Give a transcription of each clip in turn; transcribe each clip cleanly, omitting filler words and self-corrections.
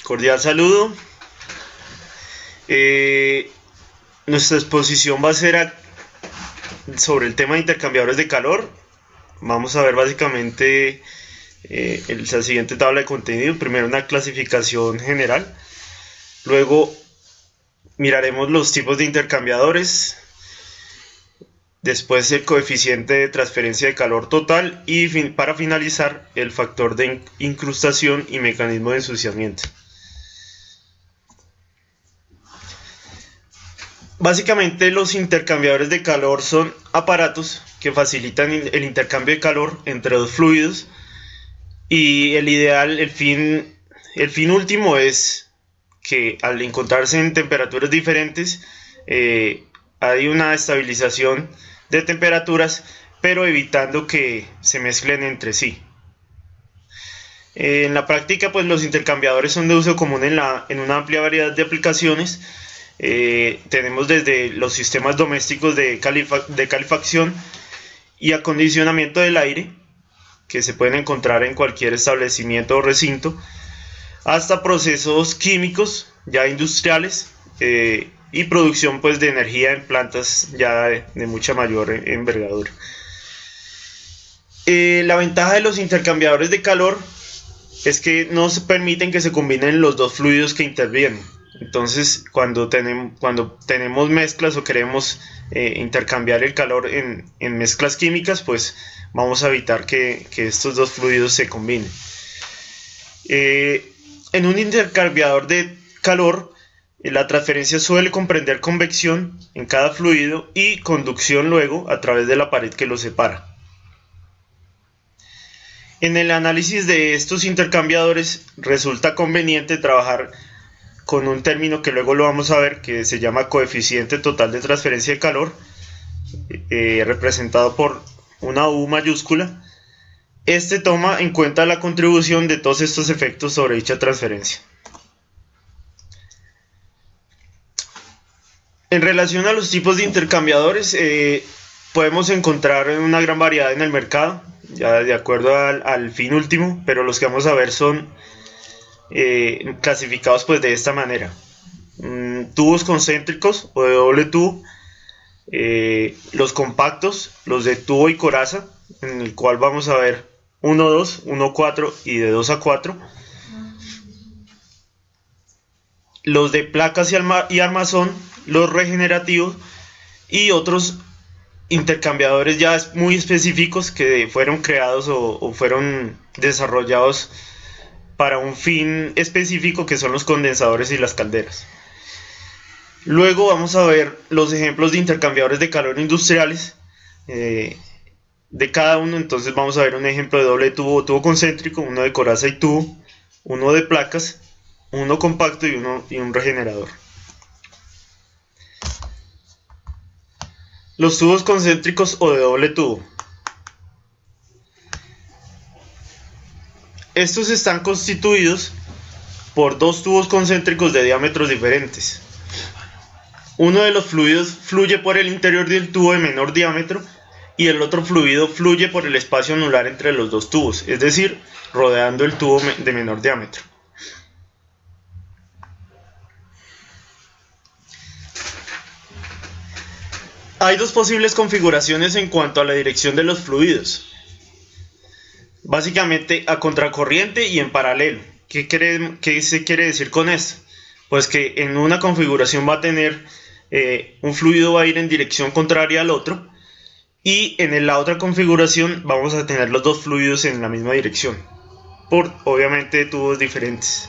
Cordial saludo. Nuestra exposición va a ser sobre el tema de intercambiadores de calor. Vamos a ver básicamente la siguiente tabla de contenido. Primero una clasificación general. Luego miraremos los tipos de intercambiadores. Después el coeficiente de transferencia de calor total. Y para finalizar el factor de incrustación y mecanismo de ensuciamiento. Básicamente los intercambiadores de calor son aparatos que facilitan el intercambio de calor entre dos fluidos, y el fin último es que al encontrarse en temperaturas diferentes hay una estabilización de temperaturas, pero evitando que se mezclen entre sí. En la práctica, pues los intercambiadores son de uso común en una amplia variedad de aplicaciones. Tenemos desde los sistemas domésticos de calefacción y acondicionamiento del aire, que se pueden encontrar en cualquier establecimiento o recinto, hasta procesos químicos ya industriales y producción pues de energía en plantas ya de mucha mayor envergadura. La ventaja de los intercambiadores de calor es que no se permiten que se combinen los dos fluidos que intervienen. Entonces, cuando tenemos mezclas o queremos intercambiar el calor en mezclas químicas, pues vamos a evitar que estos dos fluidos se combinen. En un intercambiador de calor, la transferencia suele comprender convección en cada fluido y conducción luego a través de la pared que los separa. En el análisis de estos intercambiadores resulta conveniente trabajar con un término que luego lo vamos a ver, que se llama coeficiente total de transferencia de calor, representado por una U mayúscula. Este toma en cuenta la contribución de todos estos efectos sobre dicha transferencia. En relación a los tipos de intercambiadores, podemos encontrar una gran variedad en el mercado, ya de acuerdo al fin último, pero los que vamos a ver son clasificados pues de esta manera: tubos concéntricos o de doble tubo, los compactos, los de tubo y coraza, en el cual vamos a ver 1-2, 1-4 y de 2-4, los de placas y armazón, los regenerativos y otros intercambiadores ya muy específicos que fueron creados o fueron desarrollados para un fin específico, que son los condensadores y las calderas. Luego vamos a ver los ejemplos de intercambiadores de calor industriales de cada uno. Entonces vamos a ver un ejemplo de doble tubo o tubo concéntrico, uno de coraza y tubo, uno de placas, uno compacto y un regenerador. Los tubos concéntricos o de doble tubo. Estos están constituidos por dos tubos concéntricos de diámetros diferentes. Uno de los fluidos fluye por el interior del tubo de menor diámetro y el otro fluido fluye por el espacio anular entre los dos tubos, es decir, rodeando el tubo de menor diámetro. Hay dos posibles configuraciones en cuanto a la dirección de los fluidos. Básicamente a contracorriente y en paralelo. ¿Qué se quiere decir con esto? Pues que en una configuración va a tener un fluido va a ir en dirección contraria al otro, y en la otra configuración vamos a tener los dos fluidos en la misma dirección, por obviamente tubos diferentes.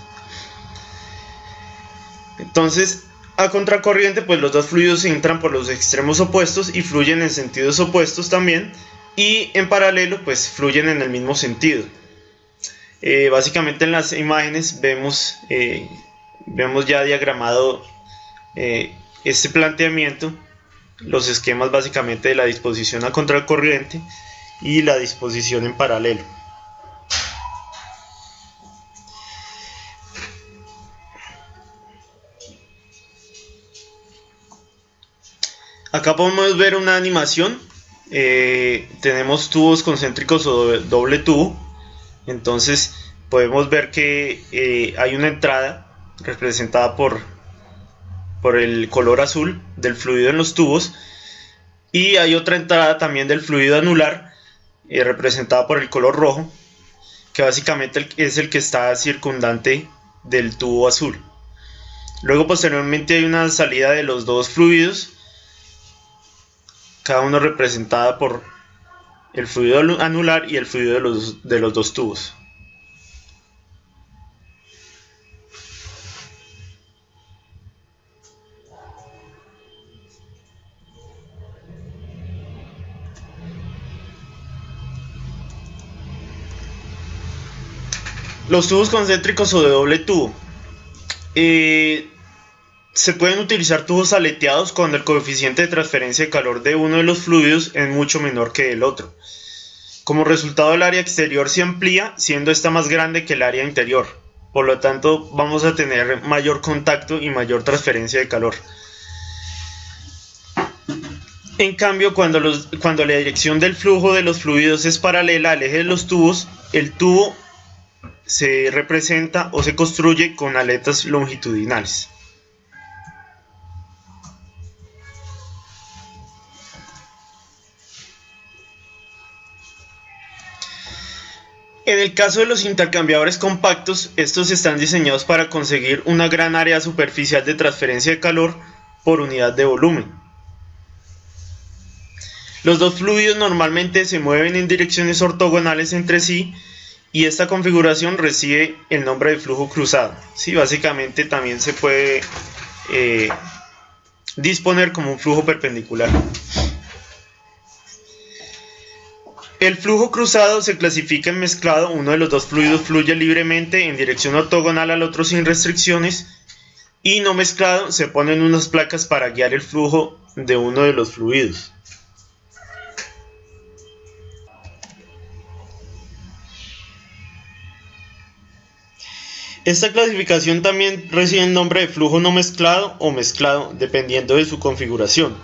Entonces, a contracorriente, pues los dos fluidos entran por los extremos opuestos y fluyen en sentidos opuestos también, y en paralelo pues fluyen en el mismo sentido. Básicamente en las imágenes vemos ya diagramado este planteamiento, los esquemas básicamente de la disposición a contracorriente y la disposición en paralelo. Acá podemos ver una animación. Tenemos tubos concéntricos o doble tubo. Entonces podemos ver que hay una entrada representada por el color azul del fluido en los tubos, y hay otra entrada también del fluido anular, representada por el color rojo, que básicamente es el que está circundante del tubo azul. Luego posteriormente hay una salida de los dos fluidos, cada uno representada por el fluido anular y el fluido de los dos tubos. Los tubos concéntricos o de doble tubo. Se pueden utilizar tubos aleteados cuando el coeficiente de transferencia de calor de uno de los fluidos es mucho menor que el otro. Como resultado, el área exterior se amplía, siendo esta más grande que el área interior. Por lo tanto, vamos a tener mayor contacto y mayor transferencia de calor. En cambio, cuando la dirección del flujo de los fluidos es paralela al eje de los tubos, el tubo se representa o se construye con aletas longitudinales. En el caso de los intercambiadores compactos, estos están diseñados para conseguir una gran área superficial de transferencia de calor por unidad de volumen. Los dos fluidos normalmente se mueven en direcciones ortogonales entre sí, y esta configuración recibe el nombre de flujo cruzado. Sí, básicamente también se puede disponer como un flujo perpendicular. El flujo cruzado se clasifica en mezclado. Uno de los dos fluidos fluye libremente en dirección ortogonal al otro sin restricciones, y no mezclado se ponen unas placas para guiar el flujo de uno de los fluidos. Esta clasificación también recibe el nombre de flujo no mezclado o mezclado, dependiendo de su configuración.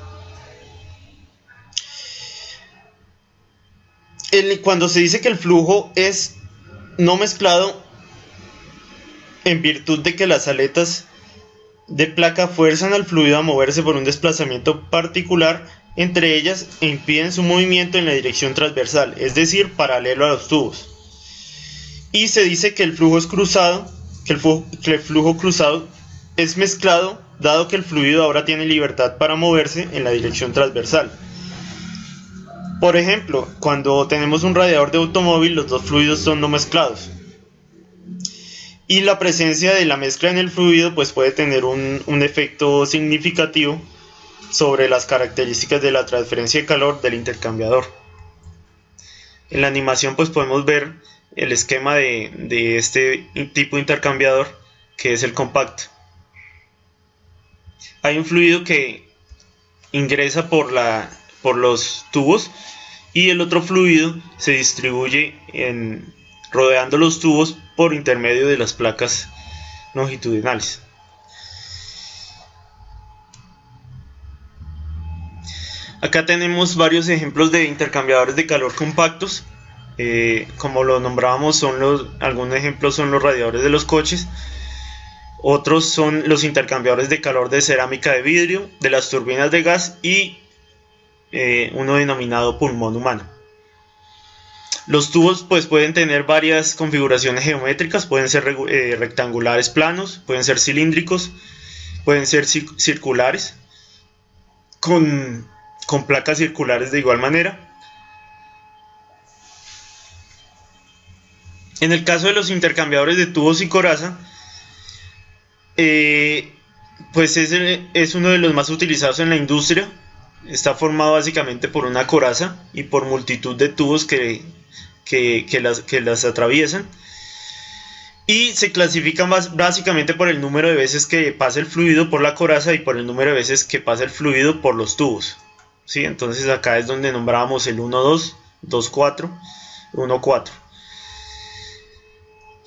Cuando se dice que el flujo es no mezclado, en virtud de que las aletas de placa fuerzan al fluido a moverse por un desplazamiento particular entre ellas e impiden su movimiento en la dirección transversal, es decir, paralelo a los tubos. Y se dice que el flujo es cruzado, que el flujo cruzado es mezclado, dado que el fluido ahora tiene libertad para moverse en la dirección transversal. Por ejemplo, cuando tenemos un radiador de automóvil, los dos fluidos son no mezclados. Y la presencia de la mezcla en el fluido pues puede tener un efecto significativo sobre las características de la transferencia de calor del intercambiador. En la animación pues podemos ver el esquema de este tipo de intercambiador, que es el compacto. Hay un fluido que ingresa por los tubos, y el otro fluido se distribuye rodeando los tubos por intermedio de las placas longitudinales. Acá tenemos varios ejemplos de intercambiadores de calor compactos. Como lo nombrábamos, algunos ejemplos son los radiadores de los coches. Otros son los intercambiadores de calor de cerámica de vidrio, de las turbinas de gas y uno denominado pulmón humano. Los tubos pues pueden tener varias configuraciones geométricas, pueden ser rectangulares planos, pueden ser cilíndricos, pueden ser circulares, con placas circulares de igual manera. En el caso de los intercambiadores de tubos y coraza, pues es uno de los más utilizados en la industria. Está formado básicamente por una coraza y por multitud de tubos que las atraviesan, y se clasifican básicamente por el número de veces que pasa el fluido por la coraza y por el número de veces que pasa el fluido por los tubos. ¿Sí? Entonces acá es donde nombrábamos el 1-2, 2-4, 1-4.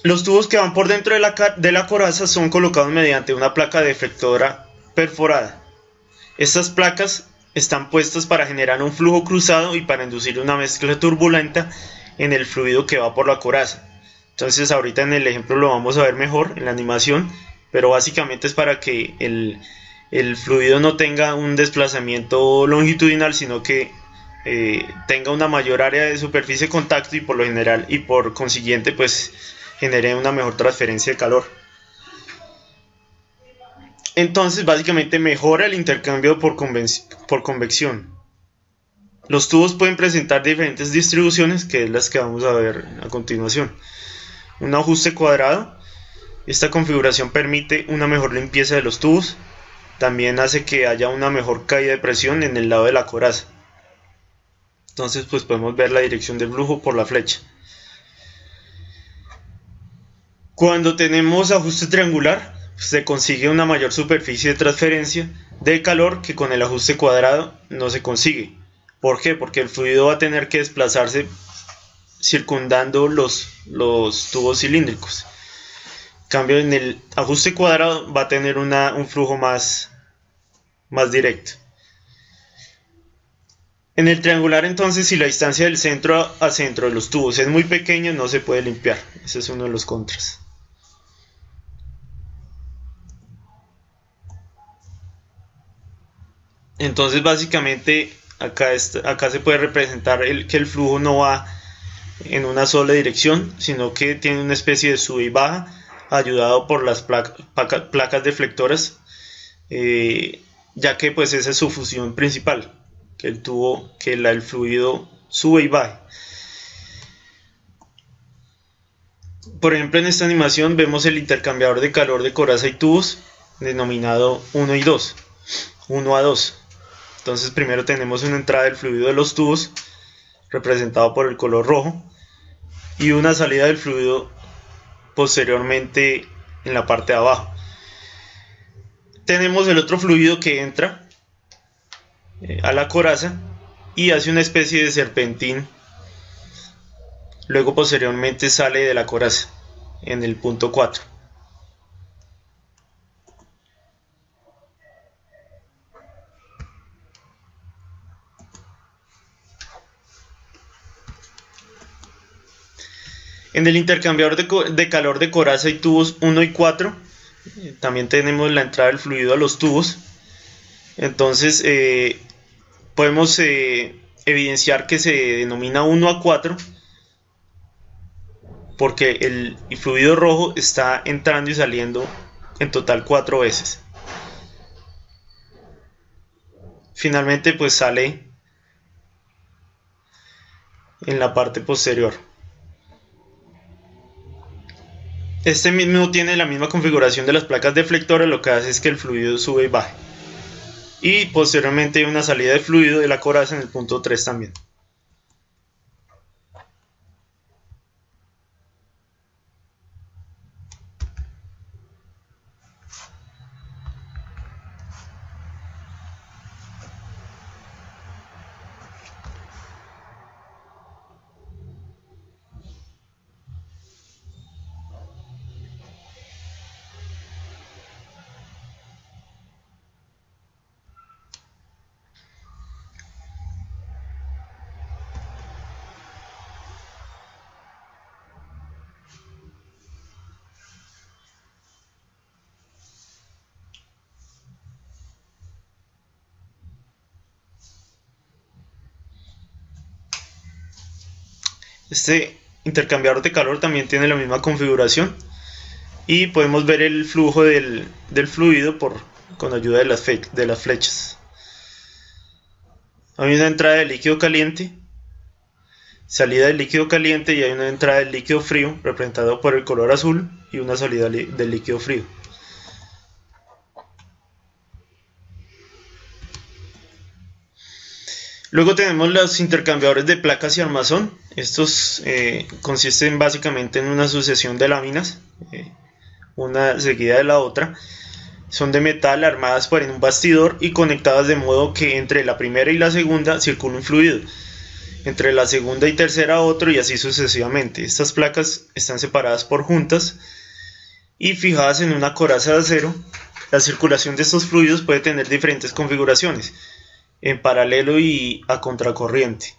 Los tubos que van por dentro de la coraza son colocados mediante una placa deflectora perforada. Estas placas están puestas para generar un flujo cruzado y para inducir una mezcla turbulenta en el fluido que va por la coraza. Entonces ahorita en el ejemplo lo vamos a ver mejor en la animación, pero básicamente es para que el fluido no tenga un desplazamiento longitudinal, sino que tenga una mayor área de superficie de contacto y por lo general y por consiguiente pues genere una mejor transferencia de calor. Entonces básicamente mejora el intercambio por convección. Los tubos pueden presentar diferentes distribuciones, que es las que vamos a ver a continuación. Un ajuste cuadrado. Esta configuración permite una mejor limpieza de los tubos. También hace que haya una mejor caída de presión en el lado de la coraza. Entonces pues podemos ver la dirección del flujo por la flecha. Cuando tenemos ajuste triangular, se consigue una mayor superficie de transferencia de calor que con el ajuste cuadrado no se consigue. ¿Por qué? Porque el fluido va a tener que desplazarse circundando los tubos cilíndricos. En cambio, en el ajuste cuadrado va a tener un flujo más directo. En el triangular, entonces, si la distancia del centro a centro de los tubos es muy pequeña, no se puede limpiar. Ese es uno de los contras. Entonces, básicamente, acá se puede representar que el flujo no va en una sola dirección, sino que tiene una especie de sube y baja, ayudado por las placas deflectoras, ya que pues esa es su función principal, que el fluido sube y baje. Por ejemplo, en esta animación vemos el intercambiador de calor de coraza y tubos, denominado 1 y 2, 1 a 2. Entonces primero tenemos una entrada del fluido de los tubos, representado por el color rojo, y una salida del fluido posteriormente en la parte de abajo. Tenemos el otro fluido que entra a la coraza y hace una especie de serpentín, luego posteriormente sale de la coraza en el punto 4. En el intercambiador de calor de coraza y tubos 1 y 4 también tenemos la entrada del fluido a los tubos. Entonces podemos evidenciar que se denomina 1 a 4 porque el fluido rojo está entrando y saliendo en total 4 veces. Finalmente pues sale en la parte posterior. Este mismo tiene la misma configuración de las placas deflectoras, lo que hace es que el fluido sube y baje. Y posteriormente hay una salida de fluido de la coraza en el punto 3 también. Este intercambiador de calor también tiene la misma configuración y podemos ver el flujo del fluido con ayuda de las flechas. Hay una entrada de líquido caliente, salida del líquido caliente, y hay una entrada del líquido frío representado por el color azul y una salida del líquido frío. Luego tenemos los intercambiadores de placas y armazón. Estos consisten básicamente en una sucesión de láminas, una seguida de la otra. Son de metal, armadas por un bastidor y conectadas de modo que entre la primera y la segunda circula un fluido, entre la segunda y tercera otro, y así sucesivamente. Estas placas están separadas por juntas y fijadas en una coraza de acero. La circulación de estos fluidos puede tener diferentes configuraciones, en paralelo y a contracorriente.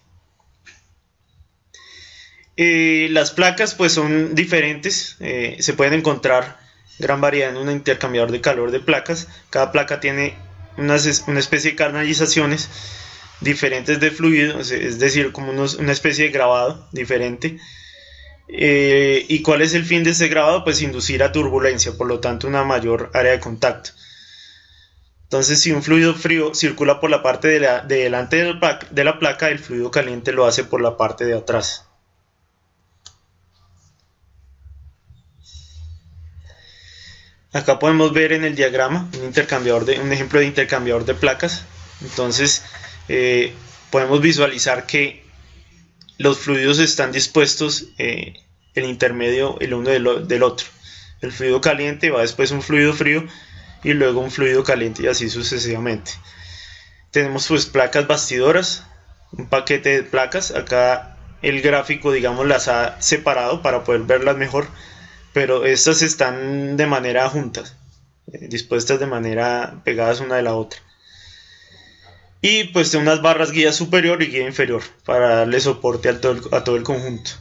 Las placas pues son diferentes, se pueden encontrar gran variedad en un intercambiador de calor de placas. Cada placa tiene una especie de canalizaciones diferentes de fluido, es decir, como una especie de grabado diferente. ¿Y cuál es el fin de este grabado? Pues inducir a turbulencia, por lo tanto una mayor área de contacto. Entonces, si un fluido frío circula por la parte de delante de la placa, el fluido caliente lo hace por la parte de atrás. Acá podemos ver en el diagrama un ejemplo de intercambiador de placas. Entonces, podemos visualizar que los fluidos están dispuestos en intermedio el uno del otro. El fluido caliente va después un fluido frío y luego un fluido caliente y así sucesivamente. Tenemos pues placas bastidoras, un paquete de placas. Acá el gráfico, digamos, las ha separado para poder verlas mejor, pero estas están de manera juntas, dispuestas de manera pegadas una de la otra. Y pues de unas barras guía superior y guía inferior para darle soporte a todo el conjunto.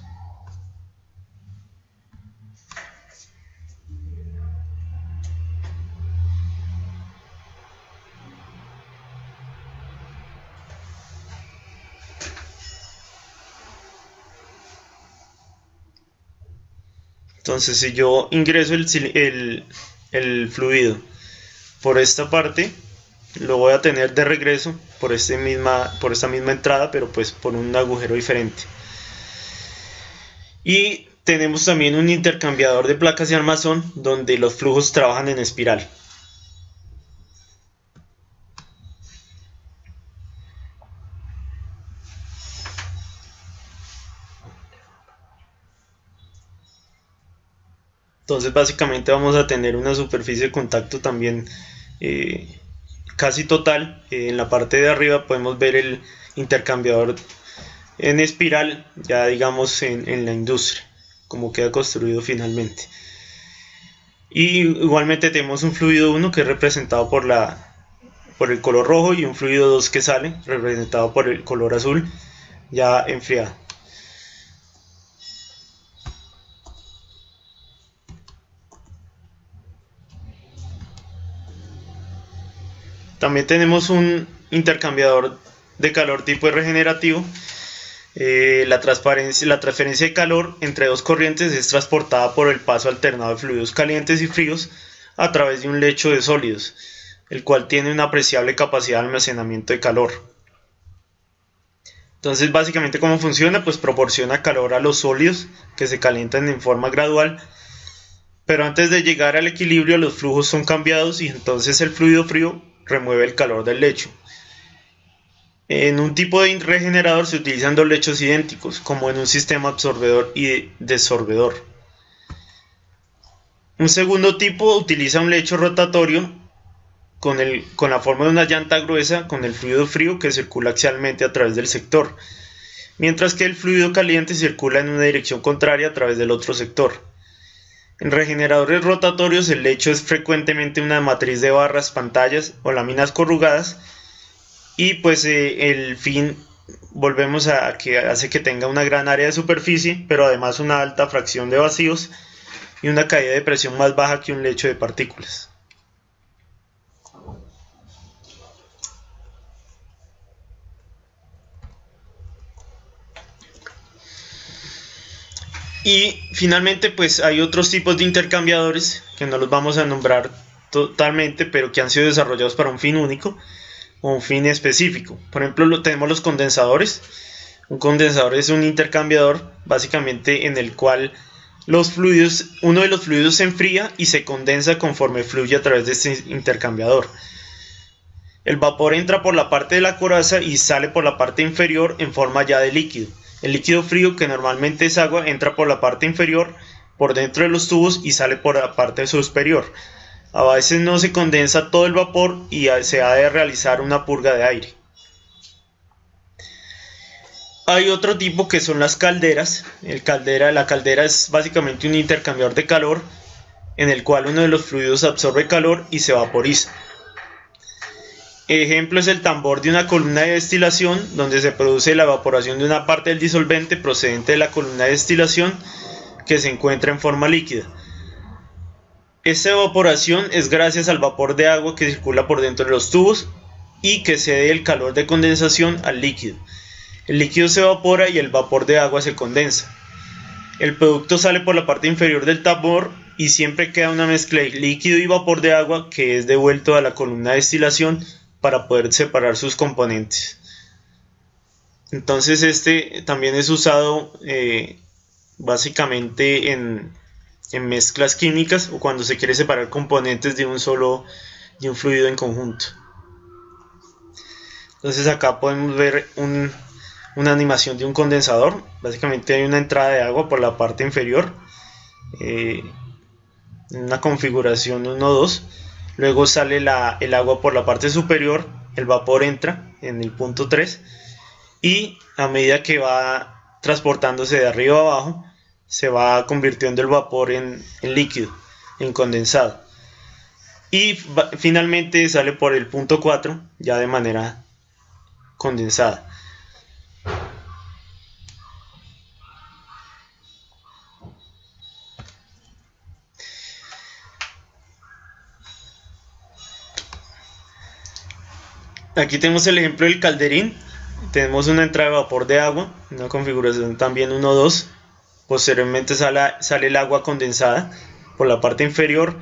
Entonces, si yo ingreso el fluido por esta parte, lo voy a tener de regreso por esta misma entrada, pero pues por un agujero diferente. Y tenemos también un intercambiador de placas y armazón donde los flujos trabajan en espiral. Entonces básicamente vamos a tener una superficie de contacto también casi total. En la parte de arriba podemos ver el intercambiador en espiral, ya digamos en la industria, como queda construido finalmente. Y igualmente tenemos un fluido 1 que es representado por el color rojo y un fluido 2 que sale representado por el color azul ya enfriado. También tenemos un intercambiador de calor tipo regenerativo. La transferencia de calor entre dos corrientes es transportada por el paso alternado de fluidos calientes y fríos a través de un lecho de sólidos, el cual tiene una apreciable capacidad de almacenamiento de calor. Entonces, básicamente, ¿cómo funciona? Pues proporciona calor a los sólidos que se calientan en forma gradual, pero antes de llegar al equilibrio los flujos son cambiados y entonces el fluido frío remueve el calor del lecho. En un tipo de regenerador se utilizan dos lechos idénticos, como en un sistema absorbedor y desorbedor. Un segundo tipo utiliza un lecho rotatorio con la forma de una llanta gruesa con el fluido frío que circula axialmente a través del sector, mientras que el fluido caliente circula en una dirección contraria a través del otro sector. En regeneradores rotatorios el lecho es frecuentemente una matriz de barras, pantallas o láminas corrugadas y pues el fin volvemos a que hace que tenga una gran área de superficie, pero además una alta fracción de vacíos y una caída de presión más baja que un lecho de partículas. Y finalmente pues hay otros tipos de intercambiadores que no los vamos a nombrar totalmente, pero que han sido desarrollados para un fin único o un fin específico. Por ejemplo, tenemos los condensadores. Un condensador es un intercambiador básicamente en el cual uno de los fluidos se enfría y se condensa conforme fluye a través de este intercambiador. El vapor entra por la parte de la coraza y sale por la parte inferior en forma ya de líquido. El líquido frío, que normalmente es agua, entra por la parte inferior, por dentro de los tubos y sale por la parte superior. A veces no se condensa todo el vapor y se ha de realizar una purga de aire. Hay otro tipo que son las calderas. La caldera es básicamente un intercambiador de calor en el cual uno de los fluidos absorbe calor y se vaporiza. Ejemplo es el tambor de una columna de destilación, donde se produce la evaporación de una parte del disolvente procedente de la columna de destilación que se encuentra en forma líquida. Esta evaporación es gracias al vapor de agua que circula por dentro de los tubos y que cede el calor de condensación al líquido. El líquido se evapora y el vapor de agua se condensa. El producto sale por la parte inferior del tambor y siempre queda una mezcla de líquido y vapor de agua que es devuelto a la columna de destilación para poder separar sus componentes. Entonces este también es usado básicamente en mezclas químicas o cuando se quiere separar componentes de un fluido en conjunto. Entonces acá podemos ver una animación de un condensador. Básicamente hay una entrada de agua por la parte inferior, una configuración 1-2. Luego sale el agua por la parte superior, el vapor entra en el punto 3 y a medida que va transportándose de arriba a abajo se va convirtiendo el vapor en líquido, en condensado, y finalmente sale por el punto 4 ya de manera condensada. Aquí tenemos el ejemplo del calderín. Tenemos una entrada de vapor de agua, una configuración también 1-2. Posteriormente sale el agua condensada por la parte inferior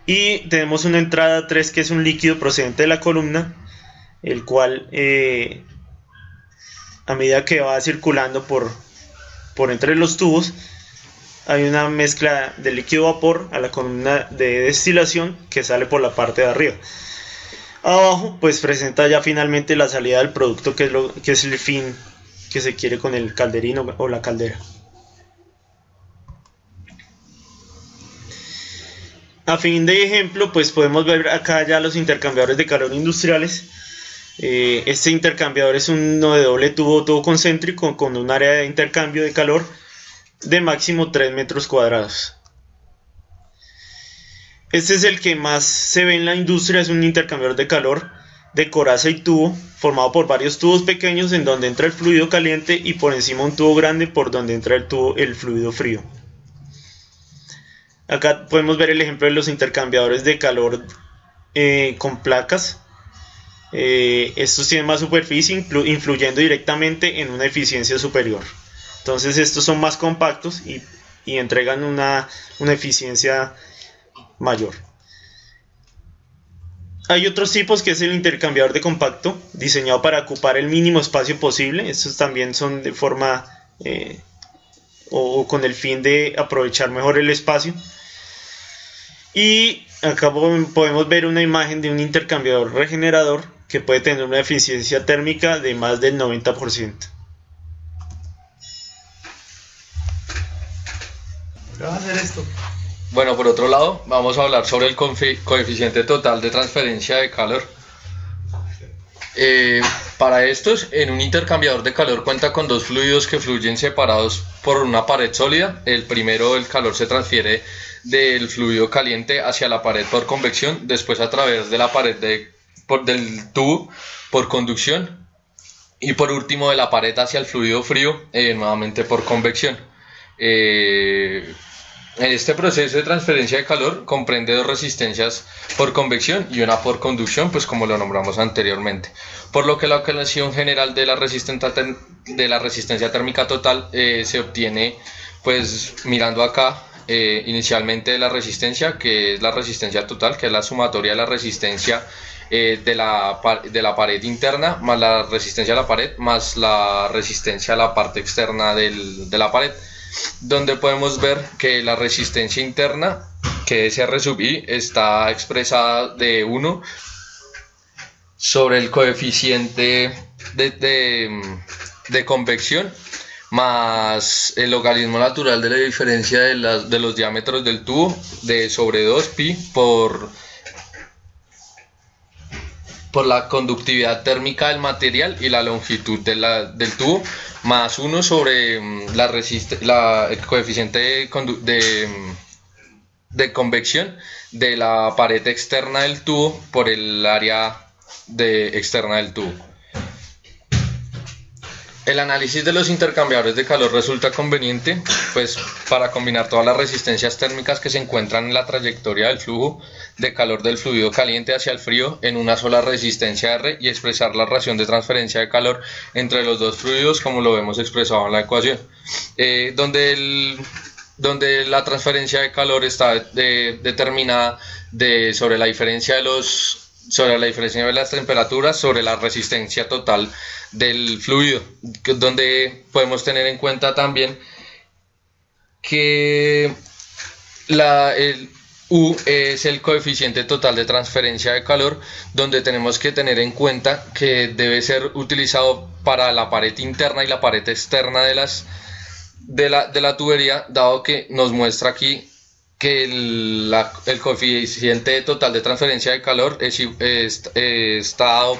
y tenemos una entrada 3 que es un líquido procedente de la columna, el cual a medida que va circulando por entre los tubos hay una mezcla de líquido vapor a la columna de destilación que sale por la parte de arriba. Abajo pues presenta ya finalmente la salida del producto, que es el fin que se quiere con el calderín o la caldera. A fin de ejemplo, pues podemos ver acá ya los intercambiadores de calor industriales. Este intercambiador es uno de doble tubo concéntrico con un área de intercambio de calor de máximo 3 metros cuadrados. Este es el que más se ve en la industria. Es un intercambiador de calor de coraza y tubo, formado por varios tubos pequeños en donde entra el fluido caliente y por encima un tubo grande por donde entra el fluido frío. Acá podemos ver el ejemplo de los intercambiadores de calor con placas. Estos tienen más superficie, influyendo directamente en una eficiencia superior. Entonces estos son más compactos y entregan una eficiencia mayor. Hay otros tipos, que es el intercambiador de compacto, diseñado para ocupar el mínimo espacio posible. Estos también son de forma o con el fin de aprovechar mejor el espacio. Y acá podemos ver una imagen de un intercambiador regenerador que puede tener una eficiencia térmica de más del 90%. ¿Qué vas a hacer esto? Bueno, por otro lado, vamos a hablar sobre el coeficiente total de transferencia de calor. Para estos, en un intercambiador de calor cuenta con dos fluidos que fluyen separados por una pared sólida. El primero, el calor se transfiere del fluido caliente hacia la pared por convección, después a través de la pared del tubo por conducción y por último de la pared hacia el fluido frío, nuevamente por convección. Este proceso de transferencia de calor comprende dos resistencias por convección y una por conducción, pues como lo nombramos anteriormente, por lo que la calculación general de la resistencia térmica total se obtiene pues mirando acá inicialmente la resistencia, que es la resistencia total, que es la sumatoria de la resistencia de la pared interna más la resistencia a la pared más la resistencia a la parte externa de la pared, donde podemos ver que la resistencia interna, que es R sub I, está expresada de 1 sobre el coeficiente de convección más el logaritmo natural de la diferencia de los diámetros del tubo sobre 2 pi por la conductividad térmica del material y la longitud del tubo, más 1 sobre el coeficiente de convección de la pared externa del tubo por el área externa del tubo. El análisis de los intercambiadores de calor resulta conveniente, pues, para combinar todas las resistencias térmicas que se encuentran en la trayectoria del flujo de calor del fluido caliente hacia el frío en una sola resistencia R y expresar la relación de transferencia de calor entre los dos fluidos como lo vemos expresado en la ecuación, donde la transferencia de calor está determinada sobre la diferencia de las temperaturas sobre la resistencia total del fluido, donde podemos tener en cuenta también que el U es el coeficiente total de transferencia de calor, donde tenemos que tener en cuenta que debe ser utilizado para la pared interna y la pared externa de la tubería, dado que nos muestra aquí que el coeficiente total de transferencia de calor está dado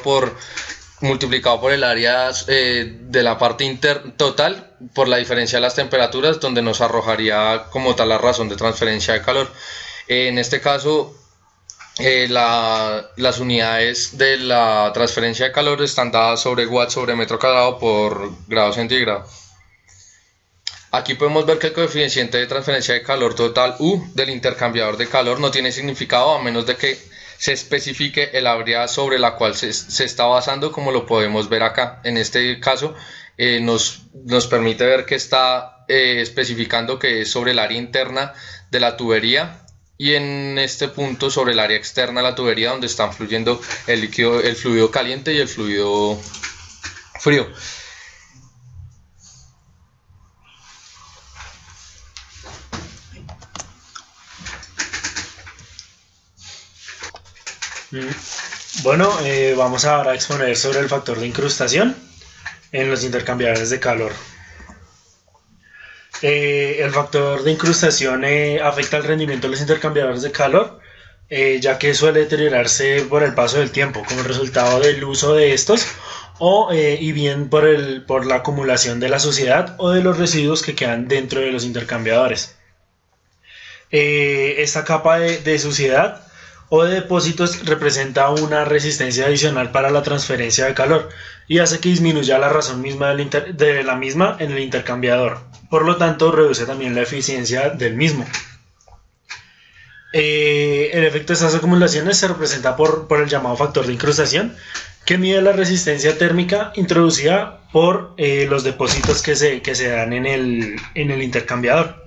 multiplicado por el área de la parte total por la diferencia de las temperaturas, donde nos arrojaría como tal la razón de transferencia de calor. En este caso, las unidades de la transferencia de calor están dadas sobre watts sobre metro cuadrado por grado centígrado. Aquí podemos ver que el coeficiente de transferencia de calor total U del intercambiador de calor no tiene significado a menos de que se especifique el área sobre la cual se está basando, como lo podemos ver acá. En este caso nos permite ver que está especificando que es sobre el área interna de la tubería, y en este punto sobre el área externa de la tubería, donde están fluyendo el fluido caliente y el fluido frío. Bueno, vamos ahora a exponer sobre el factor de incrustación en los intercambiadores de calor. El factor de incrustación afecta el rendimiento de los intercambiadores de calor, ya que suele deteriorarse por el paso del tiempo como resultado del uso de estos, y bien por la acumulación de la suciedad o de los residuos que quedan dentro de los intercambiadores. Esta capa de suciedad o de depósitos representa una resistencia adicional para la transferencia de calor y hace que disminuya la razón misma de la misma en el intercambiador. Por lo tanto, reduce también la eficiencia del mismo. El efecto de estas acumulaciones se representa por el llamado factor de incrustación, que mide la resistencia térmica introducida por los depósitos que se dan en el intercambiador.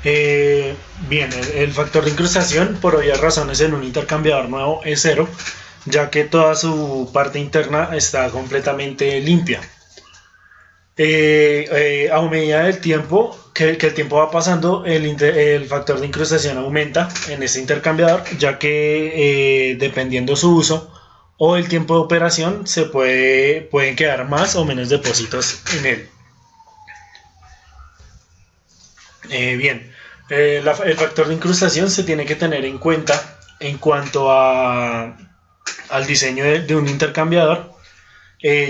Bien, el factor de incrustación, por obvias razones, en un intercambiador nuevo es cero, ya que toda su parte interna está completamente limpia. A medida del tiempo que el tiempo va pasando, el factor de incrustación aumenta en este intercambiador, ya que dependiendo su uso o el tiempo de operación pueden quedar más o menos depósitos en él. Bien, el factor de incrustación se tiene que tener en cuenta en cuanto al diseño de un intercambiador,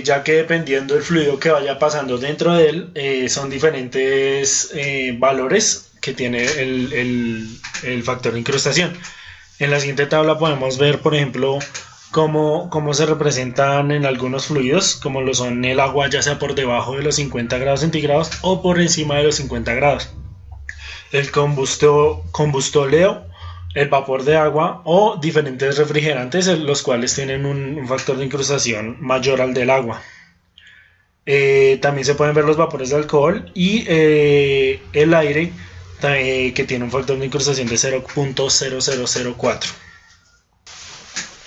ya que dependiendo del fluido que vaya pasando dentro de él, son diferentes valores que tiene el factor de incrustación. En la siguiente tabla podemos ver, por ejemplo, cómo se representan en algunos fluidos, como lo son el agua, ya sea por debajo de los 50 grados centígrados o por encima de los 50 grados. El combustóleo, el vapor de agua o diferentes refrigerantes, los cuales tienen un factor de incrustación mayor al del agua. También se pueden ver los vapores de alcohol y el aire, que tiene un factor de incrustación de 0.0004.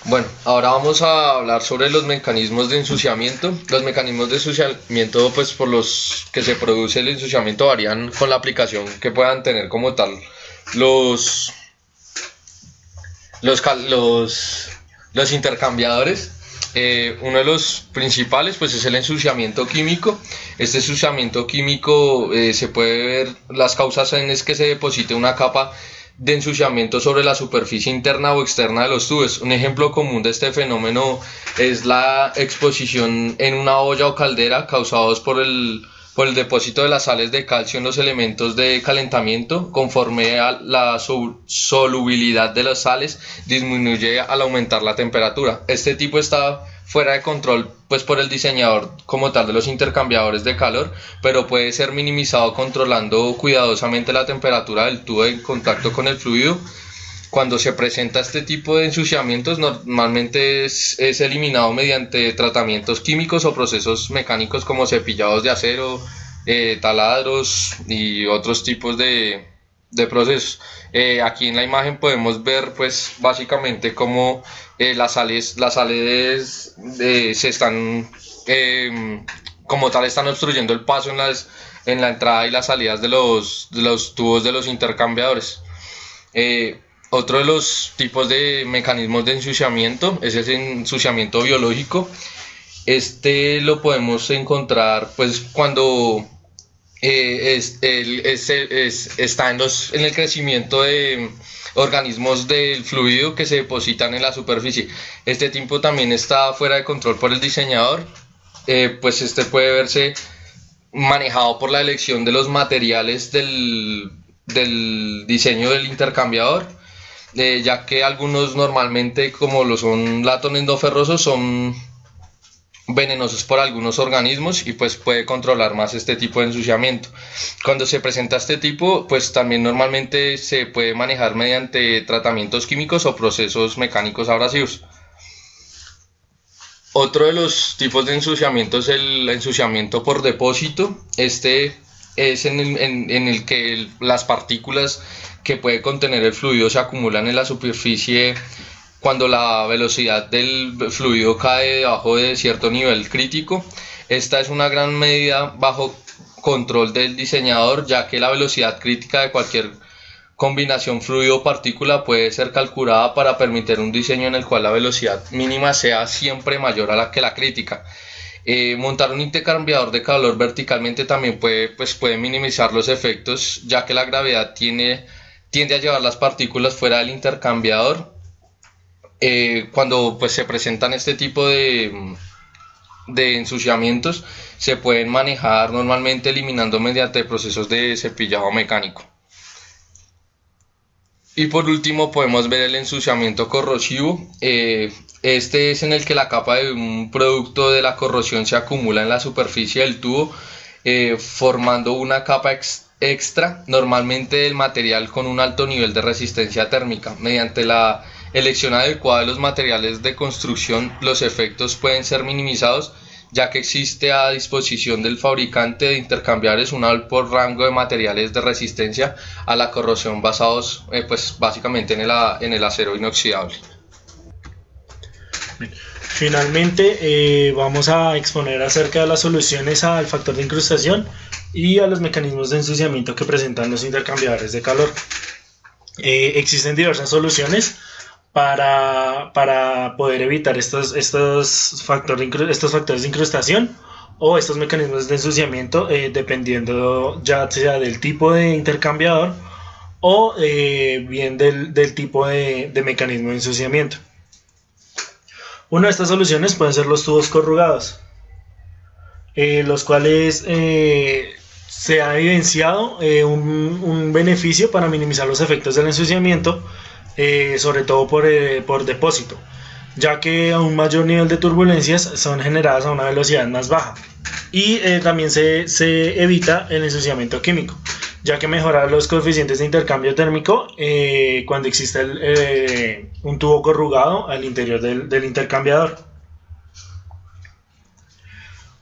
Bueno, ahora vamos a hablar sobre los mecanismos de ensuciamiento. Los mecanismos de ensuciamiento, pues por los que se produce el ensuciamiento, varían con la aplicación que puedan tener como tal los intercambiadores. Uno de los principales pues es el ensuciamiento químico. Este ensuciamiento químico se puede ver las causas en es que se deposite una capa de ensuciamiento sobre la superficie interna o externa de los tubos. Un ejemplo común de este fenómeno es la exposición en una olla o caldera causados por el depósito de las sales de calcio en los elementos de calentamiento. Conforme a la solubilidad de las sales disminuye al aumentar la temperatura. Este tipo está fuera de control pues por el diseñador como tal de los intercambiadores de calor, pero puede ser minimizado controlando cuidadosamente la temperatura del tubo en contacto con el fluido. Cuando se presenta este tipo de ensuciamientos, normalmente es eliminado mediante tratamientos químicos o procesos mecánicos como cepillados de acero, taladros y otros tipos de procesos. Aquí en la imagen podemos ver pues básicamente cómo las sales se están como tal están obstruyendo el paso en la entrada y las salidas de los tubos de los intercambiadores. Otro de los tipos de mecanismos de ensuciamiento es el ensuciamiento biológico. Este lo podemos encontrar pues cuando está en el crecimiento de organismos del fluido que se depositan en la superficie. Este tipo también está fuera de control por el diseñador, pues este puede verse manejado por la elección de los materiales del diseño del intercambiador, ya que algunos normalmente, como lo son latón endoferrosos, son venenosos por algunos organismos y pues puede controlar más este tipo de ensuciamiento. Cuando se presenta este tipo, pues también normalmente se puede manejar mediante tratamientos químicos o procesos mecánicos abrasivos. Otro de los tipos de ensuciamiento es el ensuciamiento por depósito. Este es en el que las partículas que puede contener el fluido se acumulan en la superficie cuando la velocidad del fluido cae debajo de cierto nivel crítico. Esta es una gran medida bajo control del diseñador, ya que la velocidad crítica de cualquier combinación fluido-partícula puede ser calculada para permitir un diseño en el cual la velocidad mínima sea siempre mayor a la que la crítica. Montar un intercambiador de calor verticalmente también puede minimizar los efectos, ya que la gravedad tiende a llevar las partículas fuera del intercambiador. Cuando pues se presentan este tipo de ensuciamientos, se pueden manejar normalmente eliminando mediante procesos de cepillado mecánico. Y por último podemos ver el ensuciamiento corrosivo. Este es en el que la capa de un producto de la corrosión se acumula en la superficie del tubo, formando una capa extra, normalmente del material con un alto nivel de resistencia térmica. Mediante la elección adecuada de los materiales de construcción, los efectos pueden ser minimizados, ya que existe a disposición del fabricante de intercambiadores un amplio rango de materiales de resistencia a la corrosión basados pues básicamente en el acero inoxidable. Finalmente vamos a exponer acerca de las soluciones al factor de incrustación y a los mecanismos de ensuciamiento que presentan los intercambiadores de calor. Existen diversas soluciones para poder evitar estos factores de incrustación o estos mecanismos de ensuciamiento, dependiendo ya sea del tipo de intercambiador o bien del tipo de mecanismo de ensuciamiento. Una de estas soluciones pueden ser los tubos corrugados, los cuales se ha evidenciado un beneficio para minimizar los efectos del ensuciamiento, sobre todo por depósito, ya que a un mayor nivel de turbulencias son generadas a una velocidad más baja, y también se evita el ensuciamiento químico, ya que mejora los coeficientes de intercambio térmico cuando existe un tubo corrugado al interior del intercambiador.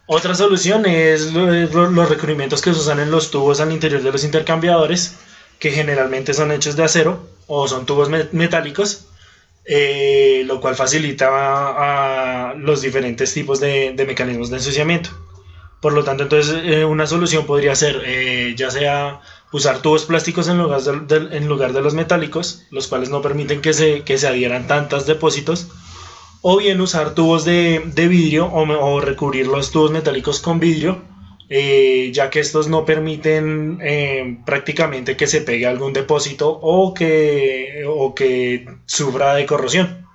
Otra solución es los recubrimientos que se usan en los tubos al interior de los intercambiadores, que generalmente son hechos de acero o son tubos metálicos, lo cual facilita a los diferentes tipos de mecanismos de ensuciamiento. Por lo tanto, entonces una solución podría ser ya sea usar tubos plásticos en lugar de los metálicos, los cuales no permiten que se adhieran tantos depósitos, o bien usar tubos de vidrio o recubrir los tubos metálicos con vidrio, ya que estos no permiten prácticamente que se pegue algún depósito o que sufra de corrosión.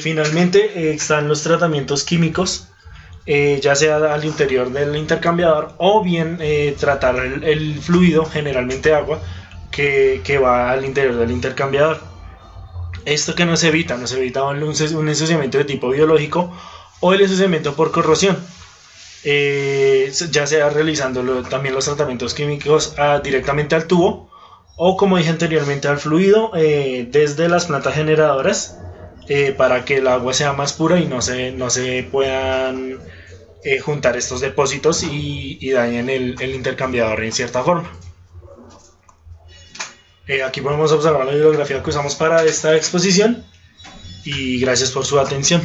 Finalmente están los tratamientos químicos, ya sea al interior del intercambiador o bien tratar el fluido, generalmente agua, que va al interior del intercambiador. Esto que nos evita un ensuciamiento de tipo biológico o el ensuciamiento por corrosión, ya sea realizando también los tratamientos químicos directamente al tubo o, como dije anteriormente, al fluido desde las plantas generadoras, para que el agua sea más pura y no se puedan juntar estos depósitos y dañen el intercambiador en cierta forma. Aquí podemos observar la bibliografía que usamos para esta exposición y gracias por su atención.